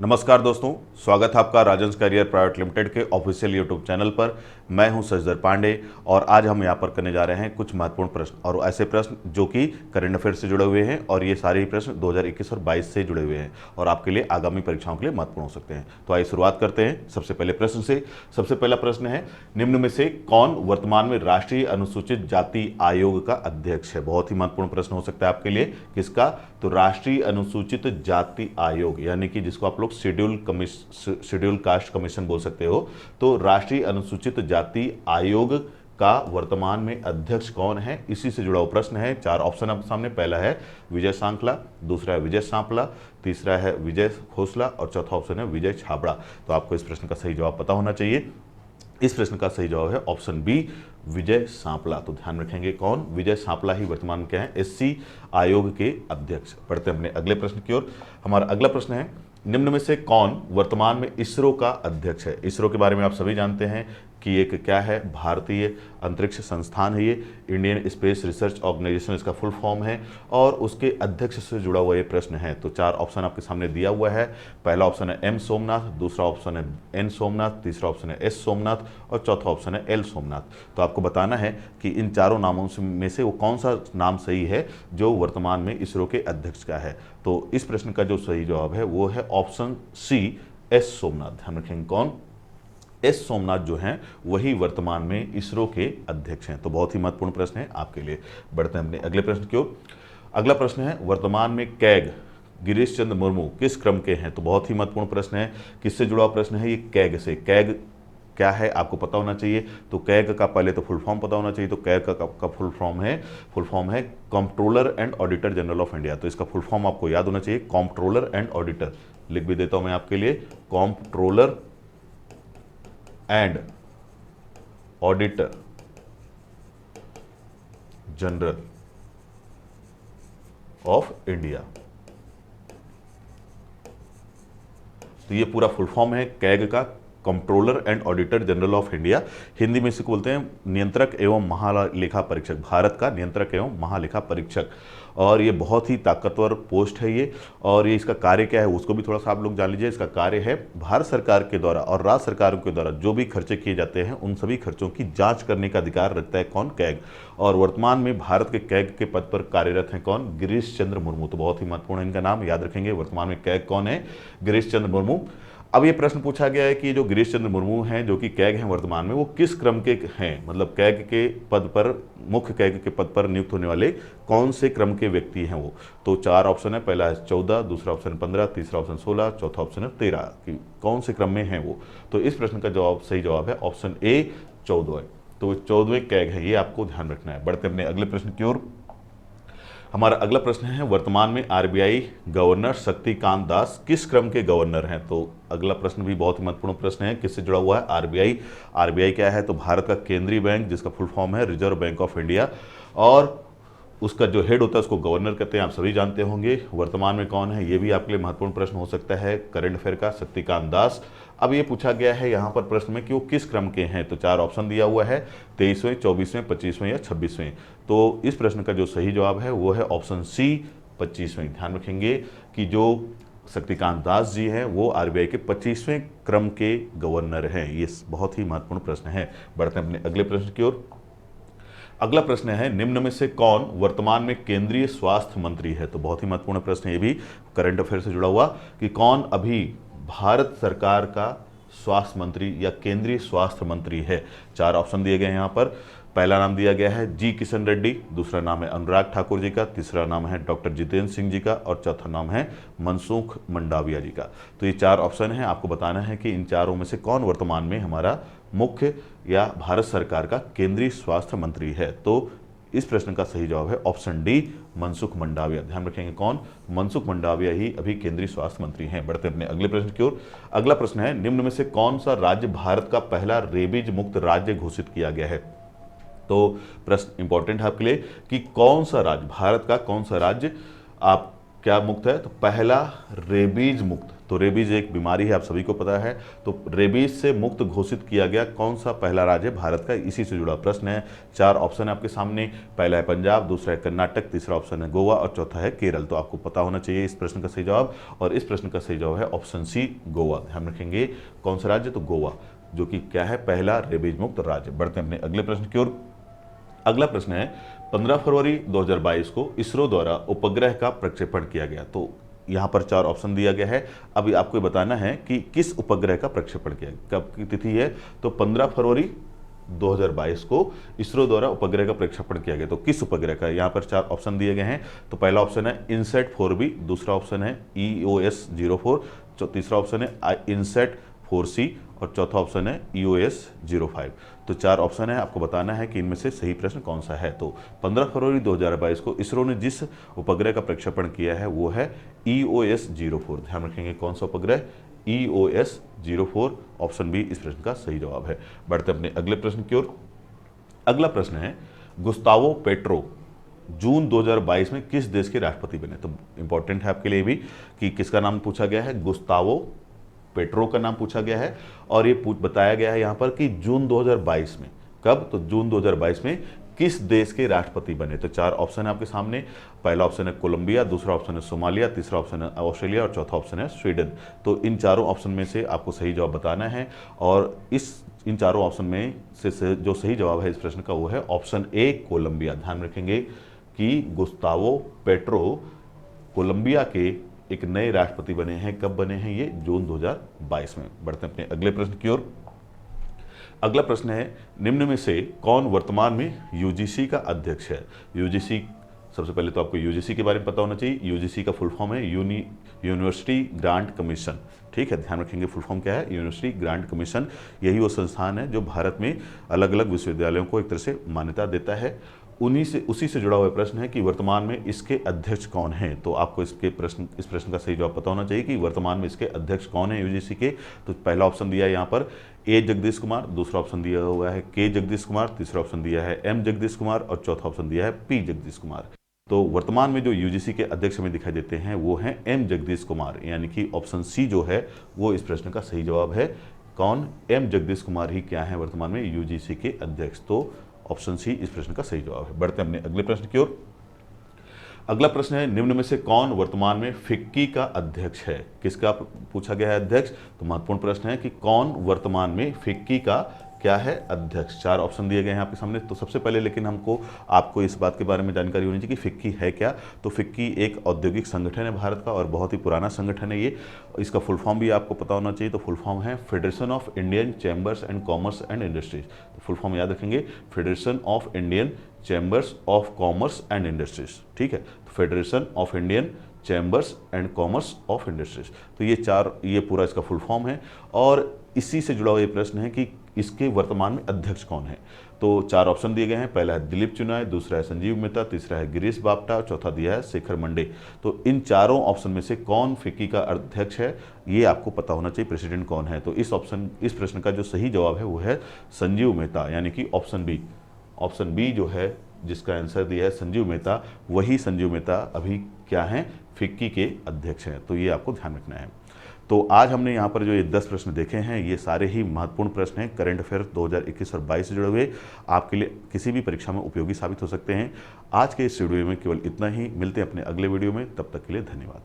नमस्कार दोस्तों, स्वागत है आपका राजंस करियर प्राइवेट लिमिटेड के ऑफिशियल यूट्यूब चैनल पर। मैं हूं शशिधर पांडे और आज हम यहां पर करने जा रहे हैं कुछ महत्वपूर्ण प्रश्न और ऐसे प्रश्न जो कि करंट अफेयर से जुड़े हुए हैं और ये सारे ही प्रश्न 2021 और 22 से जुड़े हुए हैं और आपके लिए आगामी परीक्षाओं के लिए महत्वपूर्ण हो सकते हैं। तो आइए शुरुआत करते हैं सबसे पहले प्रश्न से। सबसे पहला प्रश्न है, निम्न में से कौन वर्तमान में राष्ट्रीय अनुसूचित जाति आयोग का अध्यक्ष है? बहुत ही महत्वपूर्ण प्रश्न हो सकता है आपके लिए। किसका? तो राष्ट्रीय अनुसूचित जाति आयोग, यानी कि जिसको आप लोग शेड्यूल कास्ट कमीशन बोल सकते हो। तो राष्ट्रीय अनुसूचित जाति आयोग का वर्तमान में अध्यक्ष कौन है, इसी से जुड़ा हुआ प्रश्न है। चार ऑप्शन आपके सामने। पहला है विजय सांखला, दूसरा है विजय सांपला, तीसरा है विजय खोसला और चौथा ऑप्शन है विजय छाबड़ा। तो आपको इस प्रश्न का सही जवाब पता होना चाहिए। इस प्रश्न का सही जवाब है ऑप्शन बी, विजय सांपला। तो ध्यान रखेंगे कौन? विजय सांपला ही वर्तमान में क्या है? एससी आयोग के अध्यक्ष। पढ़ते हैं अपने अगले प्रश्न की ओर। हमारा अगला प्रश्न है, निम्न में से कौन वर्तमान में इसरो का अध्यक्ष है? इसरो के बारे में आप सभी जानते हैं कि एक क्या है? भारतीय अंतरिक्ष संस्थान है ये, इंडियन स्पेस रिसर्च ऑर्गेनाइजेशन इसका फुल फॉर्म है और उसके अध्यक्ष से जुड़ा हुआ ये प्रश्न है। तो चार ऑप्शन आपके सामने दिया हुआ है। पहला ऑप्शन है एम सोमनाथ, दूसरा ऑप्शन है एन सोमनाथ, तीसरा ऑप्शन है एस सोमनाथ और चौथा ऑप्शन है एल सोमनाथ। तो आपको बताना है कि इन चारों नामों में से वो कौन सा नाम सही है जो वर्तमान में इसरो के अध्यक्ष का है। तो इस प्रश्न का जो सही जवाब है वो है ऑप्शन सी, एस सोमनाथ। ध्यान रखेंगे कौन? एस सोमनाथ जो हैं वही वर्तमान में इसरो के अध्यक्ष हैं। तो बहुत ही महत्वपूर्ण प्रश्न है आपके लिए। बढ़ते हैं अपने अगले प्रश्न की ओर। अगला प्रश्न है, वर्तमान में कैग गिरीश चंद्र मुर्मू किस क्रम के हैं? तो बहुत ही महत्वपूर्ण प्रश्न है। किससे जुड़ा हुआ प्रश्न है ये? कैग से। कैग क्या है आपको पता होना चाहिए। तो कैग का पहले तो फुल फॉर्म पता होना चाहिए। तो कैग का फुल फॉर्म है controller and auditor general of India. तो इसका फुल फॉर्म आपको याद होना चाहिए, कंट्रोलर एंड ऑडिटर। लिख भी देता हूं मैं आपके लिए, controller and auditor general of India. तो ये पूरा फुल फॉर्म है कैग का, controller and auditor general of India. Hindi में इसे बोलते हैं नियंत्रक एवं महालेखा परीक्षक, भारत का नियंत्रक एवं महालेखा परीक्षक। और ये बहुत ही ताकतवर पोस्ट है ये। और ये इसका कार्य क्या है उसको भी थोड़ा सा आप लोग जान लीजिए। इसका कार्य है भारत सरकार के द्वारा और राज्य सरकारों के द्वारा जो भी खर्चे किए जाते हैं उन सभी खर्चों की जांच करने का अधिकार रखता है कौन? कैग। और वर्तमान में भारत के कैग के पद पर कार्यरत हैं कौन? गिरीश चंद्र मुर्मू। तो बहुत ही महत्वपूर्ण इनका नाम याद रखेंगे। वर्तमान में कैग कौन है? गिरीश चंद्र मुर्मू। अब ये प्रश्न पूछा गया है कि जो गिरीश चंद्र मुर्मू हैं जो कि कैग हैं वर्तमान में, वो किस क्रम के हैं? मतलब कैग के पद पर, मुख्य कैग के पद पर नियुक्त होने वाले कौन से क्रम के व्यक्ति हैं वो? तो चार ऑप्शन है। पहला है 14, दूसरा ऑप्शन 15, तीसरा ऑप्शन 16, चौथा ऑप्शन है 13 कि कौन से क्रम में हैं वो। तो इस प्रश्न का जवाब, सही जवाब है ऑप्शन ए, 14। तो 14वें कैग है, ये आपको ध्यान रखना है। बढ़ते अपने अगले प्रश्न की ओर। हमारा अगला प्रश्न है, वर्तमान में आरबीआई गवर्नर शक्तिकांत दास किस क्रम के गवर्नर हैं? तो अगला प्रश्न भी बहुत ही महत्वपूर्ण प्रश्न है। किससे जुड़ा हुआ है? आरबीआई। आरबीआई क्या है? तो भारत का केंद्रीय बैंक, जिसका फुल फॉर्म है रिजर्व बैंक ऑफ इंडिया। और उसका जो हेड होता है उसको गवर्नर कहते हैं, आप सभी जानते होंगे। वर्तमान में कौन है? ये भी आपके लिए महत्वपूर्ण प्रश्न हो सकता है करंट अफेयर का, शक्तिकांत दास। अब ये पूछा गया है यहाँ पर प्रश्न में कि वो किस क्रम के हैं। तो चार ऑप्शन दिया हुआ है, 23वें, 24वें, 25वें या 26वें। तो इस प्रश्न का जो सही जवाब है वो है ऑप्शन सी, 25वें। ध्यान रखेंगे कि जो शक्तिकांत दास जी हैं वो आरबीआई के 25वें क्रम के गवर्नर हैं। ये बहुत ही महत्वपूर्ण प्रश्न है। बढ़ते हैं अपने अगले प्रश्न की ओर। अगला प्रश्न है, निम्न में से कौन वर्तमान में केंद्रीय स्वास्थ्य मंत्री है? तो बहुत ही महत्वपूर्ण प्रश्न है ये भी, करंट अफेयर से जुड़ा हुआ, कि कौन अभी भारत सरकार का स्वास्थ्य मंत्री या केंद्रीय स्वास्थ्य मंत्री है। चार ऑप्शन दिए गए हैं यहाँ पर। पहला नाम दिया गया है जी किशन रेड्डी, दूसरा नाम है अनुराग ठाकुर जी का, तीसरा नाम है डॉक्टर जितेंद्र सिंह जी का और चौथा नाम है मनसुख मंडाविया जी का। तो ये चार ऑप्शन हैं। आपको बताना है कि इन चारों में से कौन वर्तमान में हमारा मुख्य या भारत सरकार का केंद्रीय स्वास्थ्य मंत्री है। तो इस प्रश्न का सही जवाब है ऑप्शन डी, मनसुख मंडाविया। ध्यान रखेंगे कौन? मनसुख मंडाविया ही अभी केंद्रीय स्वास्थ्य मंत्री हैं। बढ़ते अपने अगले प्रश्न की ओर। अगला प्रश्न है, निम्न में से कौन सा राज्य भारत का पहला रेबीज मुक्त राज्य घोषित किया गया है? तो प्रश्न इंपॉर्टेंट है आपके लिए कि कौन सा राज्य, भारत का कौन सा राज्य आप क्या मुक्त है? तो पहला रेबीज मुक्त। तो रेबीज एक बीमारी है, आप सभी को पता है। तो रेबीज से मुक्त घोषित किया गया कौन सा पहला राज्य भारत का? इसी से जुड़ा प्रश्न है। 4 ऑप्शन है आपके सामने। पहला है पंजाब, दूसरा है कर्नाटक, तीसरा ऑप्शन है गोवा और चौथा है केरल। तो आपको पता होना चाहिए इस प्रश्न का सही जवाब, और इस प्रश्न का सही जवाब है ऑप्शन सी गोवा। ध्यान रखेंगे कौन सा राज्य? तो गोवा, जो कि क्या है? पहला रेबीज मुक्त राज्य। बढ़ते हैं अपने अगले प्रश्न की ओर। अगला प्रश्न है 15 फरवरी 2022 को इसरो द्वारा उपग्रह का प्रक्षेपण किया गया। तो यहाँ पर 4 ऑप्शन दिया गया है। अभी आपको ये बताना है कि किस उपग्रह का प्रक्षेपण किया गया, कब की तिथि है? तो 15 फरवरी 2022 को इसरो द्वारा उपग्रह का प्रक्षेपण किया गया। तो किस उपग्रह का? यहाँ पर 4 ऑप्शन दिए गए हैं। तो पहला ऑप्शन है इनसेट 4B, दूसरा ऑप्शन है EOS-04, तीसरा ऑप्शन है इनसेट 4C और चौथा ऑप्शन है EOS-05। तो 4 ऑप्शन है, आपको बताना है कि इनमें से सही प्रश्न कौन सा है। तो 15 फरवरी 2022 को इसरो ने जिस उपग्रह का प्रक्षेपण किया है वो है EOS-04। ध्यान रखेंगे कौन सा उपग्रह? EOS-04, ऑप्शन बी इस प्रश्न का सही जवाब है। बढ़ते अपने अगले प्रश्न की ओर। अगला प्रश्न है गुस्तावो पेट्रो जून 2022 में किस देश के राष्ट्रपति बने? तो इंपॉर्टेंट है आपके लिए भी कि किसका नाम पूछा गया है। गुस्तावो पेट्रो का नाम पूछा गया है, और ये बताया गया है यहाँ पर कि जून 2022 में। कब? तो जून 2022 में किस देश के राष्ट्रपति बने? तो 4 ऑप्शन है आपके सामने। पहला ऑप्शन है कोलंबिया, दूसरा ऑप्शन है सोमालिया, तीसरा ऑप्शन है ऑस्ट्रेलिया और चौथा ऑप्शन है स्वीडन। तो इन चारों ऑप्शन में से आपको सही जवाब बताना है, और इन चारों ऑप्शन में से जो सही जवाब है इस प्रश्न का वो है ऑप्शन ए कोलंबिया। ध्यान रखेंगे कि गुस्तावो पेट्रो कोलंबिया के एक नए राष्ट्रपति बने हैं। कब बने हैं ये? जून 2022 में। बढ़ते हैं अपने अगले प्रश्न की ओर। अगला प्रश्न है निम्न में से कौन वर्तमान में यूजीसी का अध्यक्ष है? यूजीसी, सबसे पहले तो आपको यूजीसी के बारे में पता होना चाहिए। यूजीसी का फुल फॉर्म है यूनिवर्सिटी ग्रांट कमीशन। ठीक है, ध्यान रखेंगे फुल फॉर्म क्या है? University grant commission. यही वो संस्थान है जो भारत में अलग अलग विश्वविद्यालयों को एक तरह से मान्यता देता है। उसी से जुड़ा हुआ प्रश्न है कि वर्तमान में इसके अध्यक्ष कौन हैं। तो आपको इस प्रश्न का सही जवाब पता होना चाहिए कि वर्तमान में इसके अध्यक्ष कौन है यूजीसी के। तो पहला ऑप्शन दिया है यहाँ पर ए जगदीश कुमार, दूसरा ऑप्शन दिया हुआ है के जगदीश कुमार, तीसरा ऑप्शन दिया है एम जगदीश कुमार और चौथा ऑप्शन दिया है पी जगदीश कुमार। तो वर्तमान में जो यूजीसी के अध्यक्ष हमें दिखाई देते हैं वो हैं एम जगदीश कुमार, यानी कि ऑप्शन सी जो है वो इस प्रश्न का सही जवाब है। कौन? एम जगदीश कुमार ही क्या है वर्तमान में यूजीसी के अध्यक्ष। तो ऑप्शन सी इस प्रश्न का सही जवाब है। बढ़ते हैं अपने अगले प्रश्न की ओर। अगला प्रश्न है निम्न में से कौन वर्तमान में फिक्की का अध्यक्ष है? किसका पूछा गया है अध्यक्ष? तो महत्वपूर्ण प्रश्न है कि कौन वर्तमान में फिक्की का क्या है अध्यक्ष। 4 ऑप्शन दिए गए हैं आपके सामने। तो सबसे पहले लेकिन आपको इस बात के बारे में जानकारी होनी चाहिए कि फिक्की है क्या। तो फिक्की एक औद्योगिक संगठन है भारत का, और बहुत ही पुराना संगठन है ये। इसका फुल फॉर्म भी आपको पता होना चाहिए। तो फुल फॉर्म है federation of Indian chambers and commerce and industries. तो फुल फॉर्म याद रखेंगे, federation of Indian chambers of commerce and industries. ठीक है, तो federation of Indian chambers and commerce of industries. तो ये पूरा इसका फुल फॉर्म है, और इसी से जुड़ा हुआ ये प्रश्न है कि इसके वर्तमान में अध्यक्ष कौन है। तो 4 ऑप्शन दिए गए हैं। पहला है दिलीप चुनाय, दूसरा है संजीव मेहता, तीसरा है गिरीश बापटा और चौथा दिया है शेखर मंडे। तो इन चारों ऑप्शन में से कौन फिक्की का अध्यक्ष है ये आपको पता होना चाहिए, प्रेसिडेंट कौन है। तो इस प्रश्न का जो सही जवाब है वो है संजीव मेहता, यानी कि ऑप्शन बी। ऑप्शन बी जो है जिसका आंसर दिया है संजीव मेहता, वही संजीव मेहता अभी क्या हैं? फिक्की के अध्यक्ष हैं। तो ये आपको ध्यान रखना है। तो आज हमने यहाँ पर जो ये 10 प्रश्न देखे हैं ये सारे ही महत्वपूर्ण प्रश्न हैं, करंट अफेयर 2021 और 22 से जुड़े हुए, आपके लिए किसी भी परीक्षा में उपयोगी साबित हो सकते हैं। आज के इस वीडियो में केवल इतना ही। मिलते हैं अपने अगले वीडियो में, तब तक के लिए धन्यवाद।